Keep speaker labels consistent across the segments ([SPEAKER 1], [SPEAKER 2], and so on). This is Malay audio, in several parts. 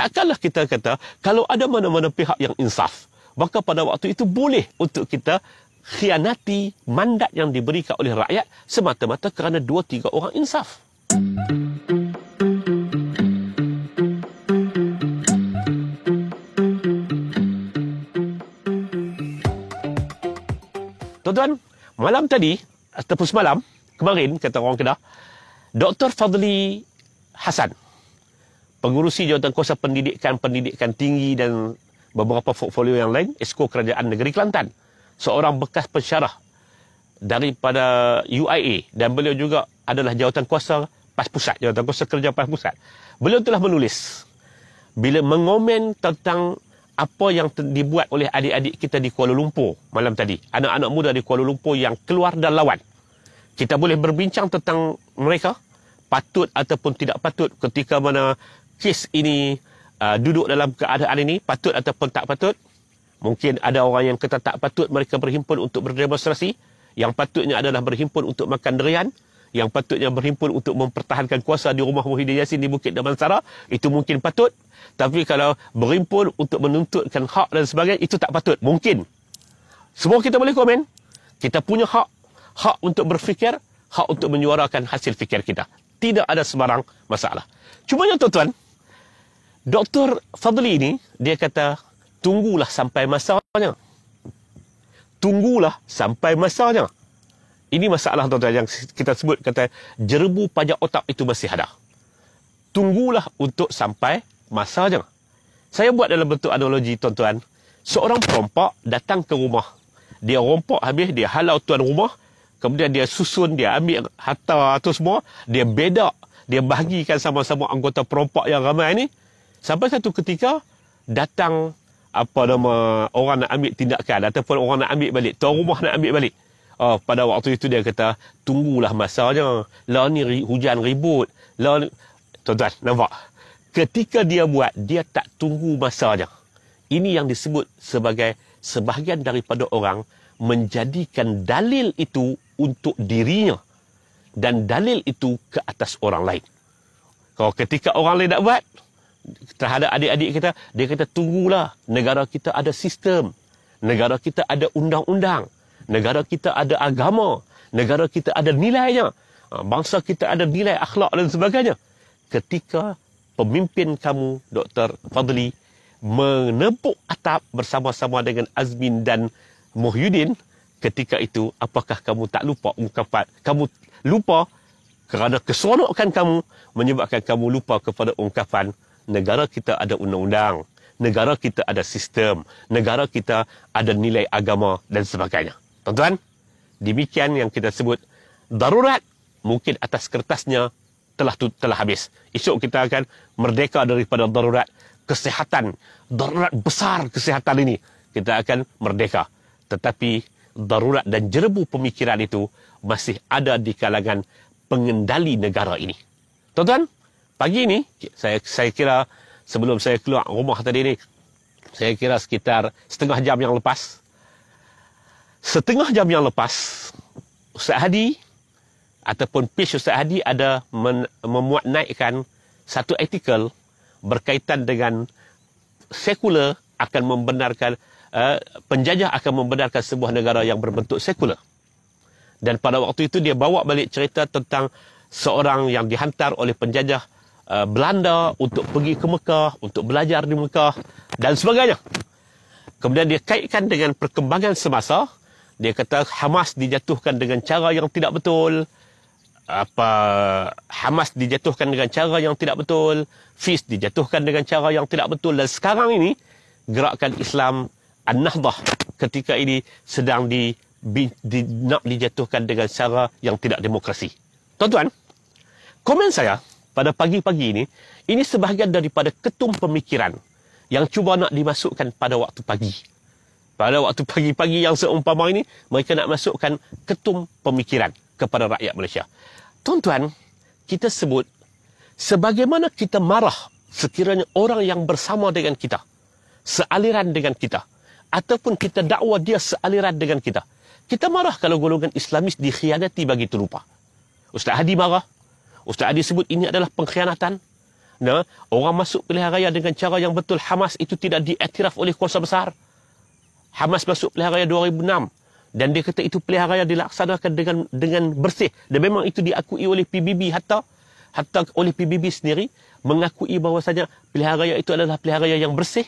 [SPEAKER 1] takkanlah kita kata, kalau ada mana-mana pihak yang insaf, maka pada waktu itu boleh untuk kita khianati mandat yang diberikan oleh rakyat semata-mata kerana 2-3 orang insaf. Tuan-tuan, malam tadi, ataupun semalam, kemarin, kata orang Kedah, Dr. Fadli Hassan, pengurusi Jawatankuasa Pendidikan Tinggi dan beberapa portfolio yang lain, Esko Kerajaan Negeri Kelantan, seorang bekas pensyarah daripada UIA, dan beliau juga adalah Jawatankuasa PAS Pusat, Jawatankuasa Kerja PAS Pusat. Beliau telah menulis bila mengomen tentang apa yang dibuat oleh adik-adik kita di Kuala Lumpur malam tadi, anak-anak muda di Kuala Lumpur yang keluar dan lawan. Kita boleh berbincang tentang mereka, patut ataupun tidak patut ketika mana kes ini duduk dalam keadaan ini, patut ataupun tak patut. Mungkin ada orang yang kata tak patut mereka berhimpun untuk berdemonstrasi, yang patutnya adalah berhimpun untuk makan durian, yang patutnya berhimpun untuk mempertahankan kuasa di rumah Muhyiddin Yassin di Bukit Damansara, itu mungkin patut. Tapi kalau berhimpun untuk menuntutkan hak dan sebagainya, itu tak patut. Mungkin. Semua kita boleh komen. Kita punya hak. Hak untuk berfikir, hak untuk menyuarakan hasil fikir kita. Tidak ada sebarang masalah. Cuma yang tuan-tuan, Dr. Fadli ini, dia kata, tunggulah sampai masanya. Tunggulah sampai masanya. Ini masalah tuan-tuan yang kita sebut, kata, jerebu pajak otak itu masih ada. Tunggulah untuk sampai masanya. Saya buat dalam bentuk analogi, tuan-tuan. Seorang perompak datang ke rumah. Dia rompak habis, dia halau tuan rumah. Kemudian dia susun, dia ambil harta tu semua. Dia bedak, dia bahagikan sama-sama anggota perompak yang ramai ni. Sampai satu ketika, datang orang nak ambil tindakan ataupun orang nak ambil balik. Tuan rumah nak ambil balik. Pada waktu itu dia kata, tunggulah masanya. Lah ni hujan ribut. Lah ni... Tuan-tuan, nampak? Ketika dia buat, dia tak tunggu masanya. Ini yang disebut sebagai sebahagian daripada orang menjadikan dalil itu untuk dirinya dan dalil itu ke atas orang lain. Kalau ketika orang lain nak buat terhadap adik-adik kita, dia kata tunggulah, negara kita ada sistem, negara kita ada undang-undang, negara kita ada agama, negara kita ada nilainya, bangsa kita ada nilai akhlak dan sebagainya. Ketika pemimpin kamu, Dr. Fadli, menepuk atap bersama-sama dengan Azmin dan Muhyiddin, ketika itu, apakah kamu tak lupa ungkapan? Kamu lupa kerana keseronokan kamu menyebabkan kamu lupa kepada ungkapan negara kita ada undang-undang, negara kita ada sistem, negara kita ada nilai agama dan sebagainya. Tuan-tuan, demikian yang kita sebut darurat. Mungkin atas kertasnya telah habis. Esok kita akan merdeka daripada darurat kesihatan, darurat besar kesihatan ini. Kita akan merdeka. Tetapi darurat dan jerebu pemikiran itu masih ada di kalangan pengendali negara ini. Tuan-tuan, pagi ini, saya kira sebelum saya keluar rumah tadi ni, saya kira sekitar setengah jam yang lepas, Ustaz Hadi ataupun page Ustaz Hadi ada memuat naikkan satu artikel berkaitan dengan sekular akan membenarkan penjajah akan membenarkan sebuah negara yang berbentuk sekular. Dan pada waktu itu dia bawa balik cerita tentang seorang yang dihantar oleh penjajah Belanda untuk pergi ke Mekah, untuk belajar di Mekah dan sebagainya. Kemudian dia kaitkan dengan perkembangan semasa. Dia kata Hamas dijatuhkan dengan cara yang tidak betul. Hamas dijatuhkan dengan cara yang tidak betul. FIS dijatuhkan dengan cara yang tidak betul. Dan sekarang ini gerakan Islam An-Nahdah ketika ini sedang nak dijatuhkan dengan cara yang tidak demokrasi. Tuan-tuan, komen saya pada pagi-pagi ini sebahagian daripada ketum pemikiran yang cuba nak dimasukkan pada waktu pagi. Pada waktu pagi-pagi yang seumpama ini, mereka nak masukkan ketum pemikiran kepada rakyat Malaysia. Tuan-tuan, kita sebut, sebagaimana kita marah sekiranya orang yang bersama dengan kita, sealiran dengan kita, ataupun kita dakwa dia sealiran dengan kita. Kita marah kalau golongan Islamis dikhianati begitu rupa. Ustaz Hadi marah. Ustaz Hadi sebut ini adalah pengkhianatan. Nah, orang masuk pilihan raya dengan cara yang betul. Hamas itu tidak diiktiraf oleh kuasa besar. Hamas masuk pilihan raya 2006 dan dia kata itu pilihan raya dilaksanakan dengan bersih, dan memang itu diakui oleh PBB, hatta oleh PBB sendiri mengakui bahawasanya pilihan raya itu adalah pilihan raya yang bersih.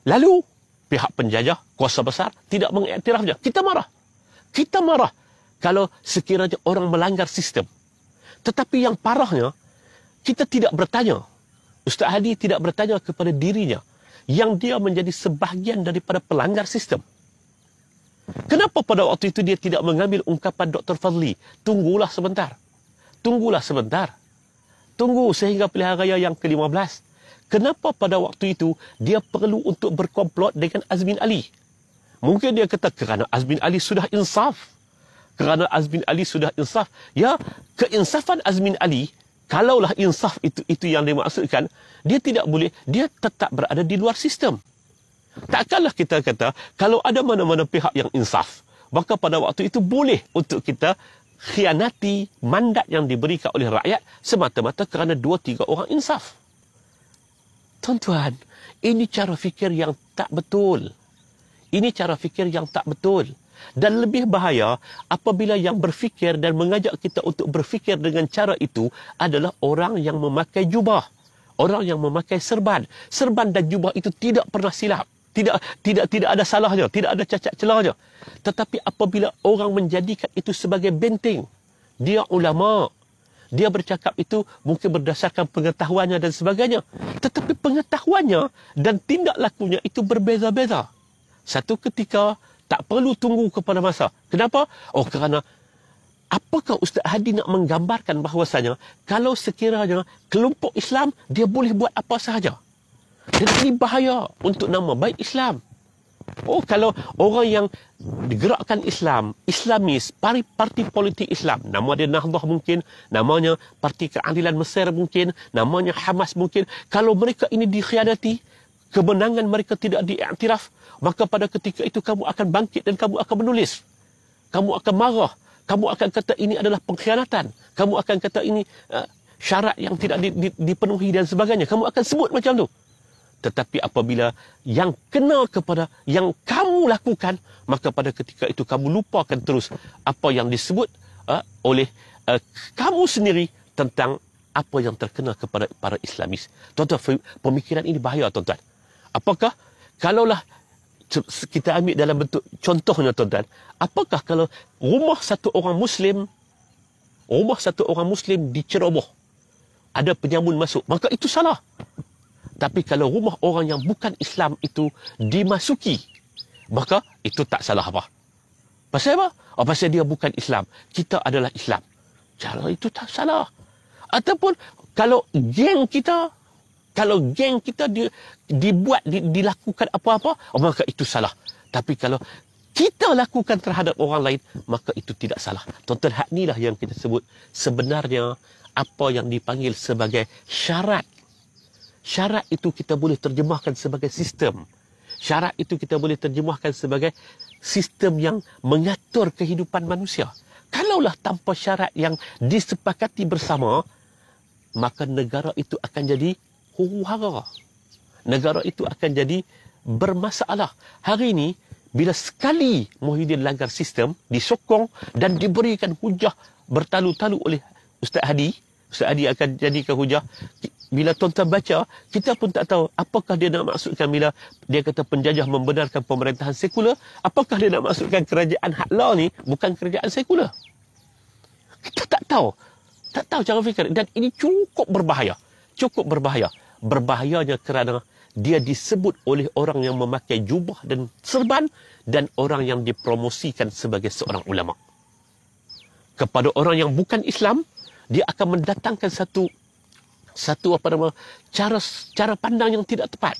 [SPEAKER 1] Lalu pihak penjajah, kuasa besar tidak mengiktirafnya. Kita marah kalau sekiranya orang melanggar sistem. Tetapi yang parahnya, kita tidak bertanya. Ustaz Hadi tidak bertanya kepada dirinya yang dia menjadi sebahagian daripada pelanggar sistem. Kenapa pada waktu itu dia tidak mengambil ungkapan Dr. Fadli? Tunggulah sebentar. Tunggu sehingga pilihan raya yang ke-15. Kenapa pada waktu itu dia perlu untuk berkomplot dengan Azmin Ali? Mungkin dia kata kerana Azmin Ali sudah insaf. Ya, keinsafan Azmin Ali, kalaulah insaf itu yang dimaksudkan, dia tidak boleh, dia tetap berada di luar sistem. Takkanlah kita kata, kalau ada mana-mana pihak yang insaf, maka pada waktu itu boleh untuk kita khianati mandat yang diberikan oleh rakyat semata-mata kerana 2-3 orang insaf. Tuan-tuan, ini cara fikir yang tak betul. Dan lebih bahaya apabila yang berfikir dan mengajak kita untuk berfikir dengan cara itu adalah orang yang memakai jubah. Orang yang memakai serban. Serban dan jubah itu tidak pernah silap. Tidak ada salahnya. Tidak ada cacat celahnya. Tetapi apabila orang menjadikan itu sebagai benteng. Dia ulama. Dia bercakap itu mungkin berdasarkan pengetahuannya dan sebagainya. Tetapi pengetahuannya dan tindak lakunya itu berbeza-beza. Satu ketika tak perlu tunggu kepada masa. Kenapa? Kerana apakah Ustaz Hadi nak menggambarkan bahawasanya kalau sekiranya kelompok Islam dia boleh buat apa sahaja. Dan ini bahaya untuk nama baik Islam. Kalau orang yang digerakkan Islam, Islamis, parti politik Islam, nama dia Nahdah mungkin, namanya Parti Keadilan Mesir mungkin, namanya Hamas mungkin, kalau mereka ini dikhianati, kemenangan mereka tidak diiktiraf, maka pada ketika itu kamu akan bangkit dan kamu akan menulis. Kamu akan marah. Kamu akan kata ini adalah pengkhianatan. Kamu akan kata ini syarat yang tidak dipenuhi dan sebagainya. Kamu akan sebut macam tu. Tetapi apabila yang kena kepada yang kamu lakukan, maka pada ketika itu kamu lupakan terus apa yang disebut oleh kamu sendiri tentang apa yang terkena kepada para Islamis. Tuan-tuan, pemikiran ini bahaya, tuan-tuan. Apakah kalaulah kita ambil dalam bentuk contohnya, tuan-tuan, apakah kalau rumah satu orang Muslim diceroboh, ada penyamun masuk, maka itu salah. Tapi kalau rumah orang yang bukan Islam itu dimasuki, maka itu tak salah apa. Pasal apa? Pasal dia bukan Islam. Kita adalah Islam. Cara itu tak salah. Ataupun kalau geng kita dilakukan apa-apa, maka itu salah. Tapi kalau kita lakukan terhadap orang lain, maka itu tidak salah. Tuan-tuan, hak inilah yang kita sebut sebenarnya apa yang dipanggil sebagai syarat. Syarat itu kita boleh terjemahkan sebagai sistem. Syarat itu kita boleh terjemahkan sebagai sistem yang mengatur kehidupan manusia. Kalaulah tanpa syarat yang disepakati bersama, maka negara itu akan jadi huru-hara. Negara itu akan jadi bermasalah. Hari ini, bila sekali Muhyiddin langgar sistem, disokong dan diberikan hujah bertalu-talu oleh Ustaz Hadi akan jadikan hujah. Bila tuan-tuan baca, kita pun tak tahu apakah dia nak maksudkan bila dia kata penjajah membenarkan pemerintahan sekular, apakah dia nak maksudkan kerajaan Hakla ni bukan kerajaan sekular. Kita tak tahu. Tak tahu cara fikir. Dan ini cukup berbahaya. Berbahayanya kerana dia disebut oleh orang yang memakai jubah dan serban dan orang yang dipromosikan sebagai seorang ulama. Kepada orang yang bukan Islam, dia akan mendatangkan satu cara pandang yang tidak tepat.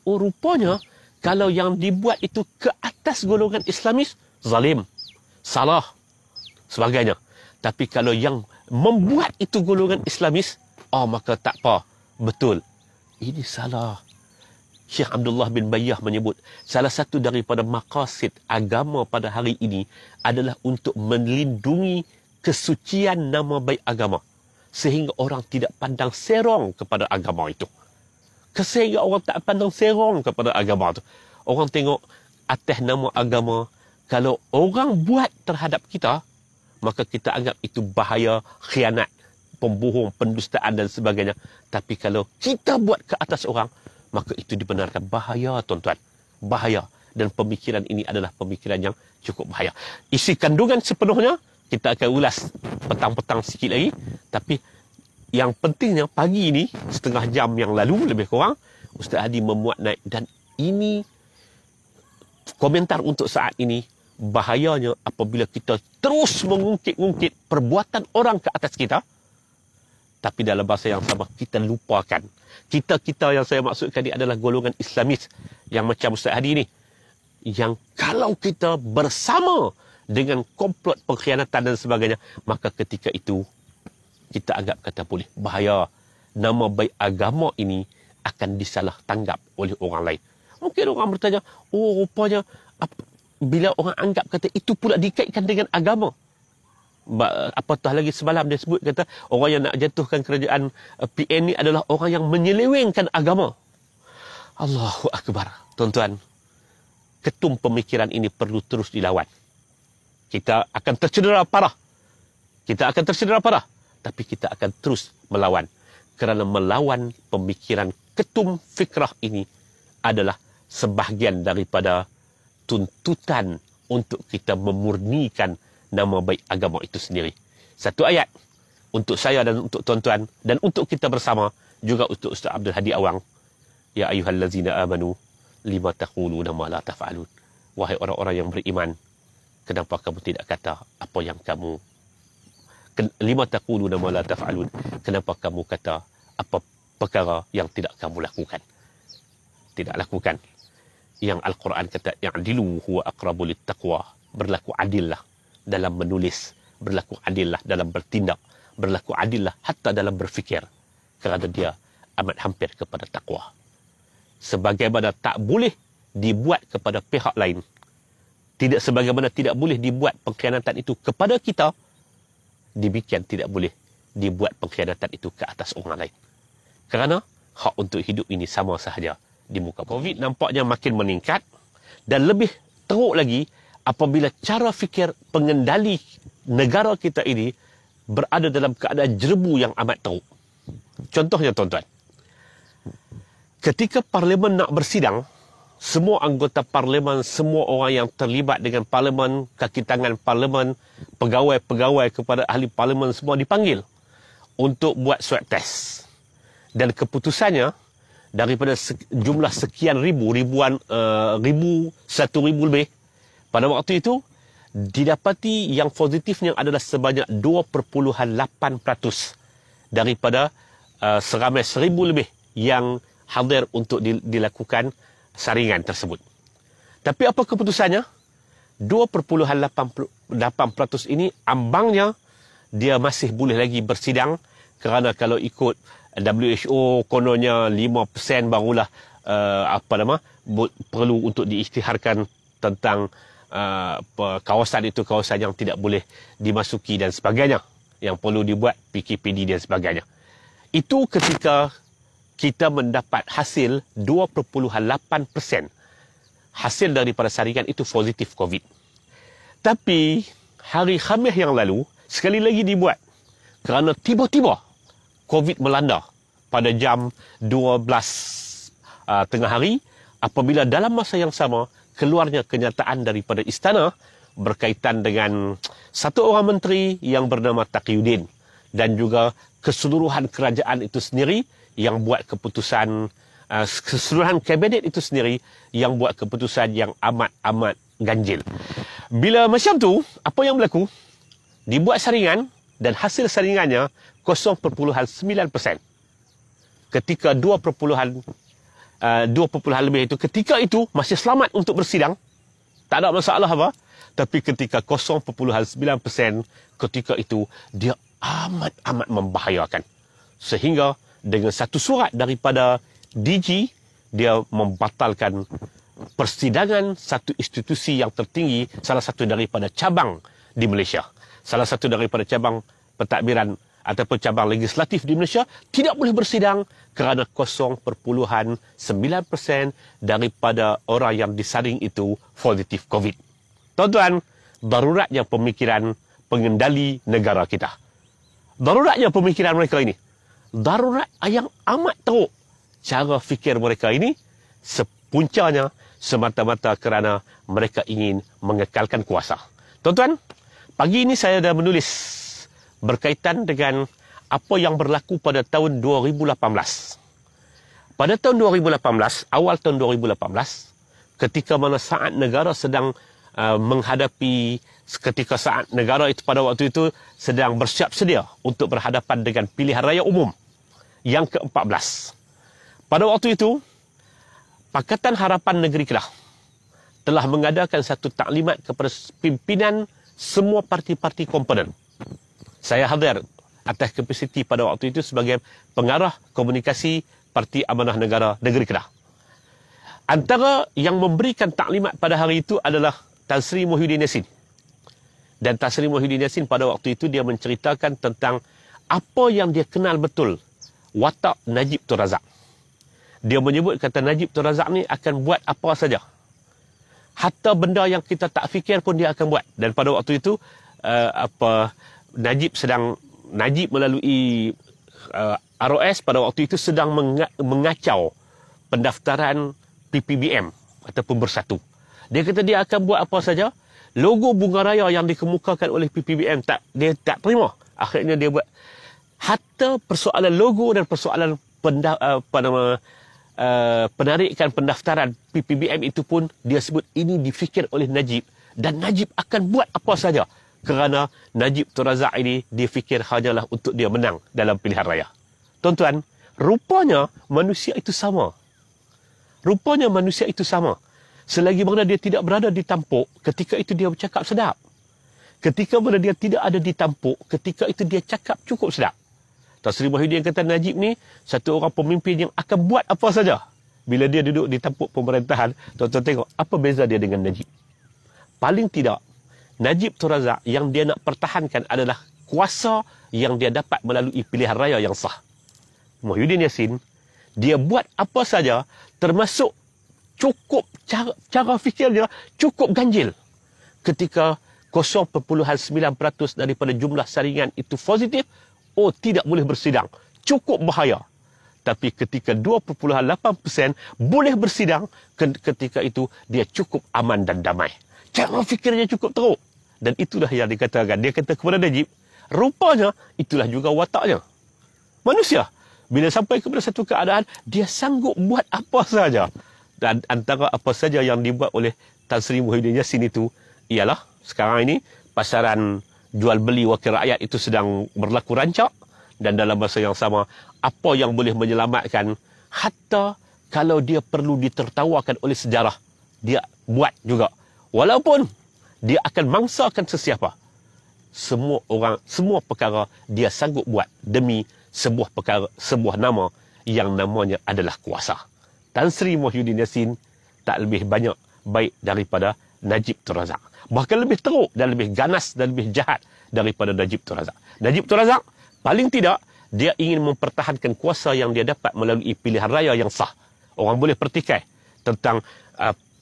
[SPEAKER 1] Rupanya kalau yang dibuat itu ke atas golongan Islamis, zalim, salah, sebagainya. Tapi kalau yang membuat itu golongan Islamis, maka tak apa, betul. Ini salah. Syekh Abdullah bin Bayyah menyebut, salah satu daripada maqasid agama pada hari ini adalah untuk melindungi kesucian nama baik agama. sehingga orang tidak pandang serong kepada agama itu. Sehingga orang tak pandang serong kepada agama itu. Orang tengok atas nama agama, kalau orang buat terhadap kita, maka kita anggap itu bahaya, khianat, pembohong, pendustaan dan sebagainya. Tapi kalau kita buat ke atas orang, maka itu dibenarkan. Bahaya, tuan-tuan. Bahaya. Dan pemikiran ini adalah pemikiran yang cukup bahaya. Isi kandungan sepenuhnya, kita akan ulas petang-petang sikit lagi. Tapi yang pentingnya pagi ini, setengah jam yang lalu lebih kurang, Ustaz Hadi memuat naik. Dan ini komentar untuk saat ini, bahayanya apabila kita terus mengungkit-ungkit perbuatan orang ke atas kita, tapi dalam bahasa yang sama kita lupakan. Kita yang saya maksudkan ini adalah golongan Islamis yang macam Ustaz Hadi ini, yang kalau kita bersama dengan komplot pengkhianatan dan sebagainya, maka ketika itu kita anggap kata boleh. Bahaya. Nama baik agama ini akan disalah tanggap oleh orang lain. Mungkin orang bertanya, oh rupanya bila orang anggap kata itu pula dikaitkan dengan agama. Apatah lagi semalam dia sebut kata orang yang nak jatuhkan kerajaan PN ni adalah orang yang menyelewengkan agama. Allahu Akbar. Tuan-tuan, ketum pemikiran ini perlu terus dilawan. Kita akan tercedera parah. Tapi kita akan terus melawan. Kerana melawan pemikiran ketum fikrah ini adalah sebahagian daripada tuntutan untuk kita memurnikan nama baik agama itu sendiri. Satu ayat untuk saya dan untuk tuan-tuan dan untuk kita bersama, juga untuk Ustaz Abdul Hadi Awang. Ya ayyuhallazina amanu lima taquluna ma la taf'alun. Wahai orang-orang yang beriman, kenapa kamu tidak kata apa yang kamu lima taquluna ma la taf'alun. Kenapa kamu kata apa perkara yang tidak kamu lakukan? Tidak lakukan. Yang Al-Quran kata, ya'dilu huwa aqrabu littaqwa. Berlaku adillah dalam menulis, berlaku adillah dalam bertindak, berlaku adillah hatta dalam berfikir, kerana dia amat hampir kepada takwa. Sebagaimana tak boleh dibuat kepada pihak lain, tidak sebagaimana tidak boleh dibuat pengkhianatan itu kepada kita, demikian tidak boleh dibuat pengkhianatan itu ke atas orang lain. Kerana hak untuk hidup ini sama sahaja di muka. COVID nampaknya makin meningkat dan lebih teruk lagi apabila cara fikir pengendali negara kita ini berada dalam keadaan jerebu yang amat teruk. Contohnya tuan-tuan, ketika Parlimen nak bersidang, semua anggota Parlimen, semua orang yang terlibat dengan Parlimen, kaki tangan Parlimen, pegawai-pegawai kepada ahli Parlimen semua dipanggil untuk buat swab test. Dan keputusannya daripada jumlah sekian ribu, satu ribu lebih, pada waktu itu didapati yang positifnya adalah sebanyak 2.8% daripada seramai 1,000 lebih yang hadir untuk dilakukan saringan tersebut. Tapi apa keputusannya? 2.8% ini ambangnya dia masih boleh lagi bersidang, kerana kalau ikut WHO kononnya 5% barulah perlu untuk diisytiharkan tentang kawasan itu kawasan yang tidak boleh dimasuki dan sebagainya, yang perlu dibuat PKPD dan sebagainya. Itu ketika kita mendapat hasil 2.8% hasil daripada saringan itu positif COVID. Tapi hari Khamis yang lalu sekali lagi dibuat, kerana tiba-tiba COVID melanda pada jam 12 tengah hari, apabila dalam masa yang sama keluarnya kenyataan daripada istana berkaitan dengan satu orang menteri yang bernama Taqiyuddin dan juga keseluruhan kerajaan itu sendiri yang buat keputusan, keseluruhan kabinet itu sendiri yang buat keputusan yang amat-amat ganjil. Bila macam tu, apa yang berlaku? Dibuat saringan dan hasil saringannya 0.9%. Ketika 2 lebih itu, ketika itu masih selamat untuk bersidang, tak ada masalah apa. Tapi ketika 0.9%, ketika itu dia amat-amat membahayakan. Sehingga dengan satu surat daripada DG, dia membatalkan persidangan satu institusi yang tertinggi, salah satu daripada cabang di Malaysia. Salah satu daripada cabang pentadbiran ataupun cabang legislatif di Malaysia tidak boleh bersidang kerana 0.9% daripada orang yang disaring itu positif COVID. Tuan-tuan, daruratnya pemikiran pengendali negara kita. Daruratnya pemikiran mereka ini. Darurat yang amat teruk. Cara fikir mereka ini sepuncanya semata-mata kerana mereka ingin mengekalkan kuasa. Tuan-tuan, pagi ini saya dah menulis berkaitan dengan apa yang berlaku pada tahun 2018. Pada tahun 2018, awal tahun 2018, ketika mana saat negara sedang menghadapi, ketika saat negara itu pada waktu itu sedang bersiap sedia untuk berhadapan dengan pilihan raya umum yang ke-14. Pada waktu itu, Pakatan Harapan Negeri Kedah telah mengadakan satu taklimat kepada pimpinan semua parti-parti komponen. Saya hadir atas kapasiti pada waktu itu sebagai pengarah komunikasi Parti Amanah Negara Negeri Kedah. Antara yang memberikan taklimat pada hari itu adalah Tan Sri Muhyiddin Yassin. Dan Tan Sri Muhyiddin Yassin pada waktu itu dia menceritakan tentang apa yang dia kenal betul watak Najib Tun Razak. Dia menyebut kata Najib Tun Razak ni akan buat apa saja. Hatta benda yang kita tak fikir pun dia akan buat. Dan pada waktu itu Najib melalui ROS pada waktu itu sedang mengacau pendaftaran PPBM ataupun Bersatu. Dia kata dia akan buat apa saja. Logo bunga raya yang dikemukakan oleh PPBM dia tak terima. Akhirnya dia buat. Hatta persoalan logo dan persoalan penarikan pendaftaran PPBM itu pun dia sebut ini difikir oleh Najib. Dan Najib akan buat apa saja. Kerana Najib Tun Razak ini dia fikir hanyalah untuk dia menang dalam pilihan raya. Tuan-tuan, rupanya manusia itu sama. Rupanya manusia itu sama. Selagi mana dia tidak berada di tampuk, ketika itu dia bercakap sedap. Ketika mana dia tidak ada di tampuk, ketika itu dia cakap cukup sedap. Tan Sri Muhyiddin kata Najib ni satu orang pemimpin yang akan buat apa saja. Bila dia duduk di tampuk pemerintahan, tuan-tuan tengok apa beza dia dengan Najib. Paling tidak, Najib Tun Razak yang dia nak pertahankan adalah kuasa yang dia dapat melalui pilihan raya yang sah. Muhyiddin Yassin, dia buat apa saja termasuk cukup cara fikir dia cukup ganjil. Ketika 0.9% daripada jumlah saringan itu positif, tidak boleh bersidang. Cukup bahaya. Tapi ketika 2.8% boleh bersidang, ketika itu dia cukup aman dan damai. Cara fikirnya cukup teruk. Dan itulah yang dikatakan. Dia kata kepada Najib, rupanya itulah juga wataknya. Manusia, bila sampai kepada satu keadaan, dia sanggup buat apa saja. Dan antara apa saja yang dibuat oleh Tan Sri Muhyiddin Yassin itu, ialah sekarang ini pasaran jual beli wakil rakyat itu sedang berlaku rancak. Dan dalam masa yang sama, apa yang boleh menyelamatkan, hatta kalau dia perlu ditertawakan oleh sejarah, dia buat juga. Walaupun dia akan mangsakan sesiapa. Semua perkara dia sanggup buat demi sebuah nama yang namanya adalah kuasa. Tan Sri Muhyiddin Yassin tak lebih banyak baik daripada Najib Tun Razak. Bahkan lebih teruk dan lebih ganas dan lebih jahat daripada Najib Tun Razak. Najib Tun Razak paling tidak dia ingin mempertahankan kuasa yang dia dapat melalui pilihan raya yang sah. Orang boleh pertikai tentang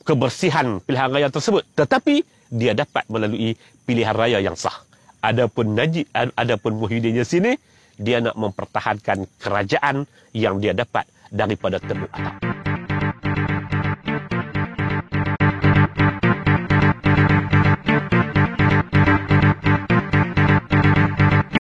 [SPEAKER 1] kebersihan pilihan raya tersebut, tetapi dia dapat melalui pilihan raya yang sah. Adapun Muhyiddin Yassin ni, dia nak mempertahankan kerajaan yang dia dapat daripada Tengku Arab.